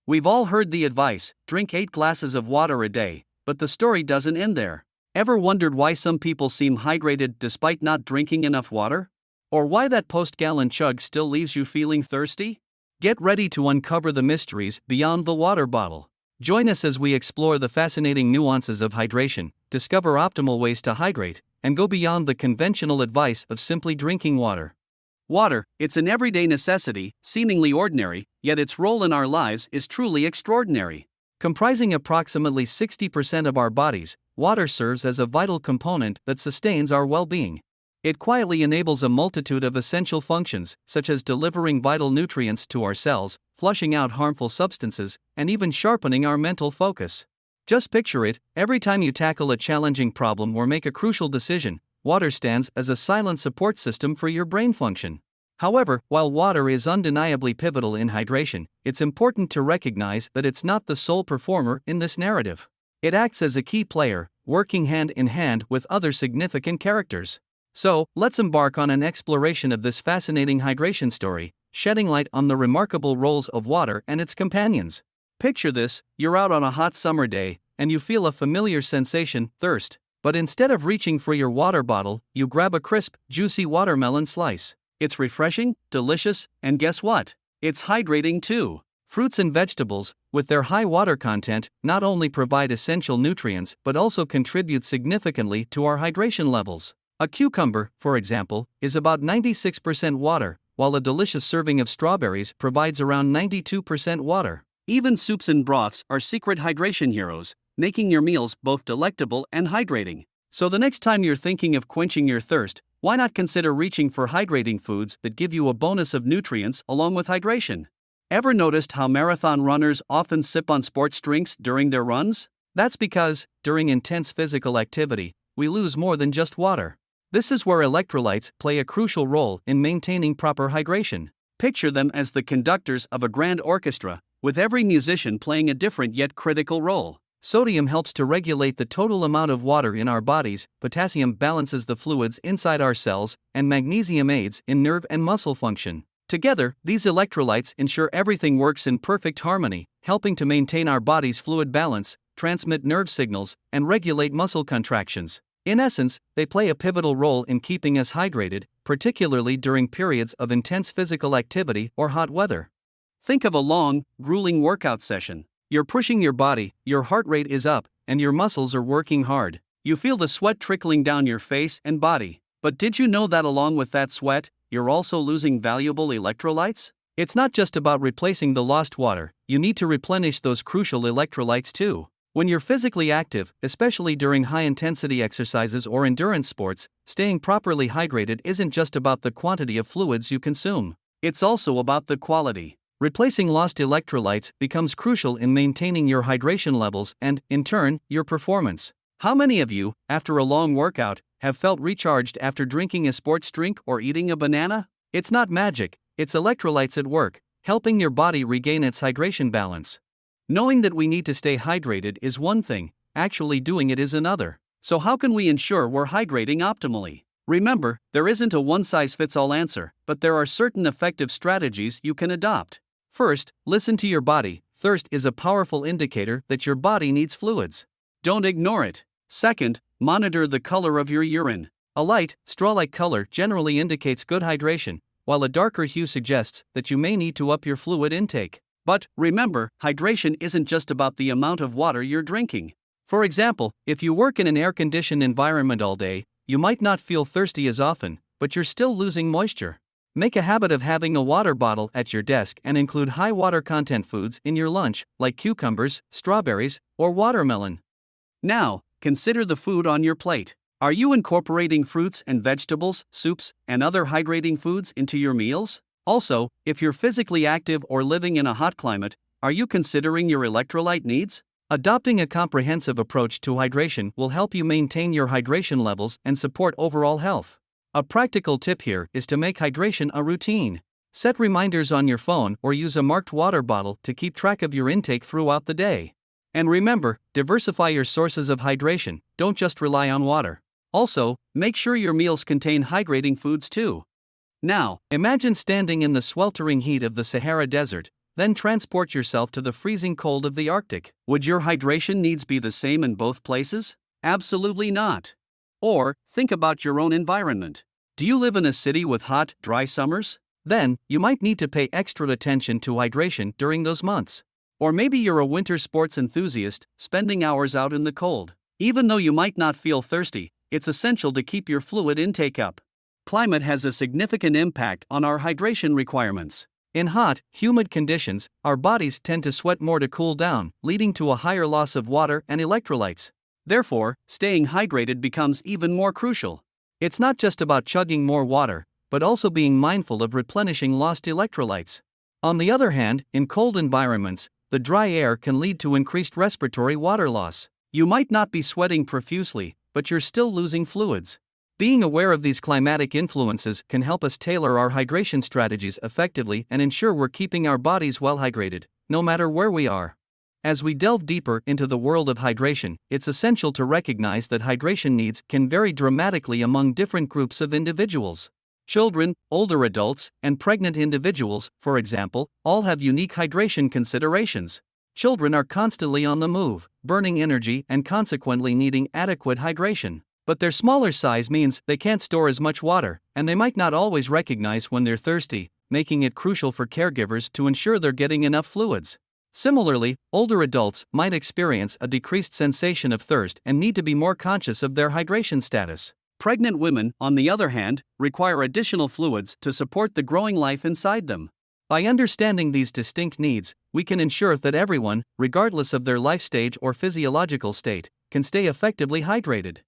We've all heard the advice, drink 8 glasses of water a day, but the story doesn't end there. Ever wondered why some people seem hydrated despite not drinking enough water? Or why that post-gallon chug still leaves you feeling thirsty? Get ready to uncover the mysteries beyond the water bottle. Join us as we explore the fascinating nuances of hydration, discover optimal ways to hydrate, and go beyond the conventional advice of simply drinking water. Water, it's an everyday necessity, seemingly ordinary, yet its role in our lives is truly extraordinary. Comprising approximately 60% of our bodies, water serves as a vital component that sustains our well-being. It quietly enables a multitude of essential functions, such as delivering vital nutrients to our cells, flushing out harmful substances, and even sharpening our mental focus. Just picture it, every time you tackle a challenging problem or make a crucial decision, water stands as a silent support system for your brain function. However, while water is undeniably pivotal in hydration, it's important to recognize that it's not the sole performer in this narrative. It acts as a key player, working hand in hand with other significant characters. So, let's embark on an exploration of this fascinating hydration story, shedding light on the remarkable roles of water and its companions. Picture this, you're out on a hot summer day, and you feel a familiar sensation, thirst. But instead of reaching for your water bottle, you grab a crisp, juicy watermelon slice. It's refreshing, delicious, and guess what? It's hydrating too. Fruits and vegetables, with their high water content, not only provide essential nutrients but also contribute significantly to our hydration levels. A cucumber, for example, is about 96% water, while a delicious serving of strawberries provides around 92% water. Even soups and broths are secret hydration heroes, making your meals both delectable and hydrating. So the next time you're thinking of quenching your thirst, why not consider reaching for hydrating foods that give you a bonus of nutrients along with hydration? Ever noticed how marathon runners often sip on sports drinks during their runs? That's because, during intense physical activity, we lose more than just water. This is where electrolytes play a crucial role in maintaining proper hydration. Picture them as the conductors of a grand orchestra, with every musician playing a different yet critical role. Sodium helps to regulate the total amount of water in our bodies, potassium balances the fluids inside our cells, and magnesium aids in nerve and muscle function. Together, these electrolytes ensure everything works in perfect harmony, helping to maintain our body's fluid balance, transmit nerve signals, and regulate muscle contractions. In essence, they play a pivotal role in keeping us hydrated, particularly during periods of intense physical activity or hot weather. Think of a long, grueling workout session. You're pushing your body, your heart rate is up, and your muscles are working hard. You feel the sweat trickling down your face and body. But did you know that along with that sweat, you're also losing valuable electrolytes? It's not just about replacing the lost water, you need to replenish those crucial electrolytes too. When you're physically active, especially during high-intensity exercises or endurance sports, staying properly hydrated isn't just about the quantity of fluids you consume. It's also about the quality. Replacing lost electrolytes becomes crucial in maintaining your hydration levels and, in turn, your performance. How many of you, after a long workout, have felt recharged after drinking a sports drink or eating a banana? It's not magic, it's electrolytes at work, helping your body regain its hydration balance. Knowing that we need to stay hydrated is one thing, actually doing it is another. So how can we ensure we're hydrating optimally? Remember, there isn't a one-size-fits-all answer, but there are certain effective strategies you can adopt. First, listen to your body. Thirst is a powerful indicator that your body needs fluids. Don't ignore it. Second, monitor the color of your urine. A light, straw-like color generally indicates good hydration, while a darker hue suggests that you may need to up your fluid intake. But remember, hydration isn't just about the amount of water you're drinking. For example, if you work in an air-conditioned environment all day, you might not feel thirsty as often, but you're still losing moisture. Make a habit of having a water bottle at your desk and include high water content foods in your lunch, like cucumbers, strawberries, or watermelon. Now, consider the food on your plate. Are you incorporating fruits and vegetables, soups, and other hydrating foods into your meals? Also, if you're physically active or living in a hot climate, are you considering your electrolyte needs? Adopting a comprehensive approach to hydration will help you maintain your hydration levels and support overall health. A practical tip here is to make hydration a routine. Set reminders on your phone or use a marked water bottle to keep track of your intake throughout the day. And remember, diversify your sources of hydration, don't just rely on water. Also, make sure your meals contain hydrating foods too. Now, imagine standing in the sweltering heat of the Sahara Desert, then transport yourself to the freezing cold of the Arctic. Would your hydration needs be the same in both places? Absolutely not. Or, think about your own environment. Do you live in a city with hot, dry summers? Then, you might need to pay extra attention to hydration during those months. Or maybe you're a winter sports enthusiast, spending hours out in the cold. Even though you might not feel thirsty, it's essential to keep your fluid intake up. Climate has a significant impact on our hydration requirements. In hot, humid conditions, our bodies tend to sweat more to cool down, leading to a higher loss of water and electrolytes. Therefore, staying hydrated becomes even more crucial. It's not just about chugging more water, but also being mindful of replenishing lost electrolytes. On the other hand, in cold environments, the dry air can lead to increased respiratory water loss. You might not be sweating profusely, but you're still losing fluids. Being aware of these climatic influences can help us tailor our hydration strategies effectively and ensure we're keeping our bodies well hydrated, no matter where we are. As we delve deeper into the world of hydration, it's essential to recognize that hydration needs can vary dramatically among different groups of individuals. Children, older adults, and pregnant individuals, for example, all have unique hydration considerations. Children are constantly on the move, burning energy and consequently needing adequate hydration. But their smaller size means they can't store as much water, and they might not always recognize when they're thirsty, making it crucial for caregivers to ensure they're getting enough fluids. Similarly, older adults might experience a decreased sensation of thirst and need to be more conscious of their hydration status. Pregnant women, on the other hand, require additional fluids to support the growing life inside them. By understanding these distinct needs, we can ensure that everyone, regardless of their life stage or physiological state, can stay effectively hydrated.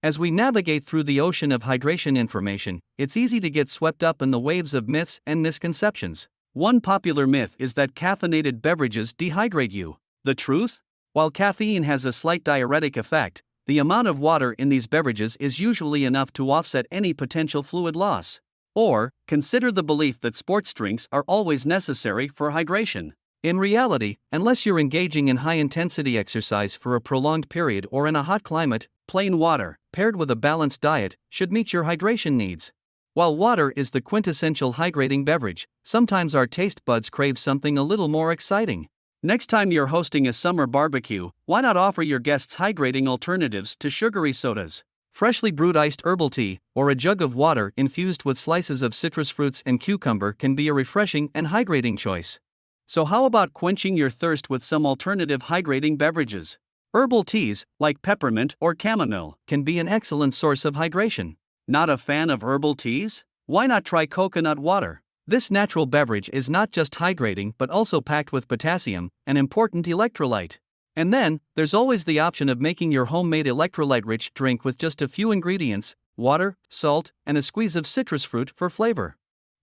As we navigate through the ocean of hydration information, it's easy to get swept up in the waves of myths and misconceptions. One popular myth is that caffeinated beverages dehydrate you. The truth? While caffeine has a slight diuretic effect, the amount of water in these beverages is usually enough to offset any potential fluid loss. Or, consider the belief that sports drinks are always necessary for hydration. In reality, unless you're engaging in high-intensity exercise for a prolonged period or in a hot climate, plain water, paired with a balanced diet, should meet your hydration needs. While water is the quintessential hydrating beverage, sometimes our taste buds crave something a little more exciting. Next time you're hosting a summer barbecue, why not offer your guests hydrating alternatives to sugary sodas? Freshly brewed iced herbal tea, or a jug of water infused with slices of citrus fruits and cucumber can be a refreshing and hydrating choice. So how about quenching your thirst with some alternative hydrating beverages? Herbal teas, like peppermint or chamomile, can be an excellent source of hydration. Not a fan of herbal teas? Why not try coconut water? This natural beverage is not just hydrating but also packed with potassium, an important electrolyte. And then, there's always the option of making your homemade electrolyte-rich drink with just a few ingredients: water, salt, and a squeeze of citrus fruit for flavor.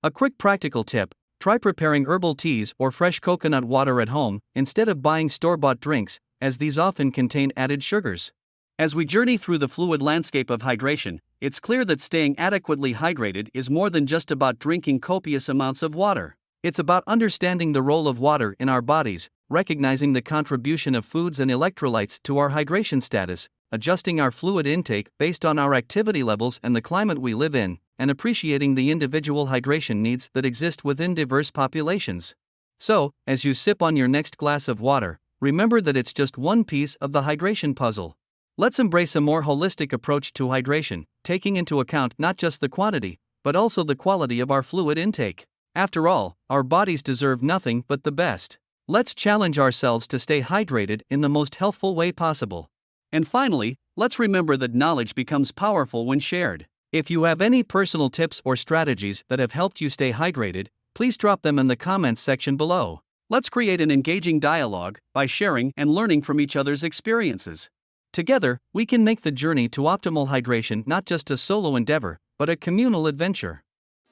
A quick practical tip: try preparing herbal teas or fresh coconut water at home instead of buying store-bought drinks, as these often contain added sugars. As we journey through the fluid landscape of hydration, it's clear that staying adequately hydrated is more than just about drinking copious amounts of water. It's about understanding the role of water in our bodies, recognizing the contribution of foods and electrolytes to our hydration status, adjusting our fluid intake based on our activity levels and the climate we live in, and appreciating the individual hydration needs that exist within diverse populations. So, as you sip on your next glass of water, remember that it's just one piece of the hydration puzzle. Let's embrace a more holistic approach to hydration, taking into account not just the quantity, but also the quality of our fluid intake. After all, our bodies deserve nothing but the best. Let's challenge ourselves to stay hydrated in the most healthful way possible. And finally, let's remember that knowledge becomes powerful when shared. If you have any personal tips or strategies that have helped you stay hydrated, please drop them in the comments section below. Let's create an engaging dialogue by sharing and learning from each other's experiences. Together, we can make the journey to optimal hydration not just a solo endeavor, but a communal adventure.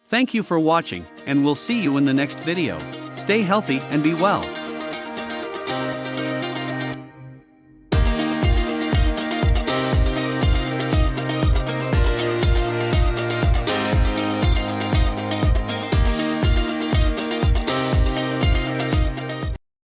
Thank you for watching, and we'll see you in the next video. Stay healthy and be well.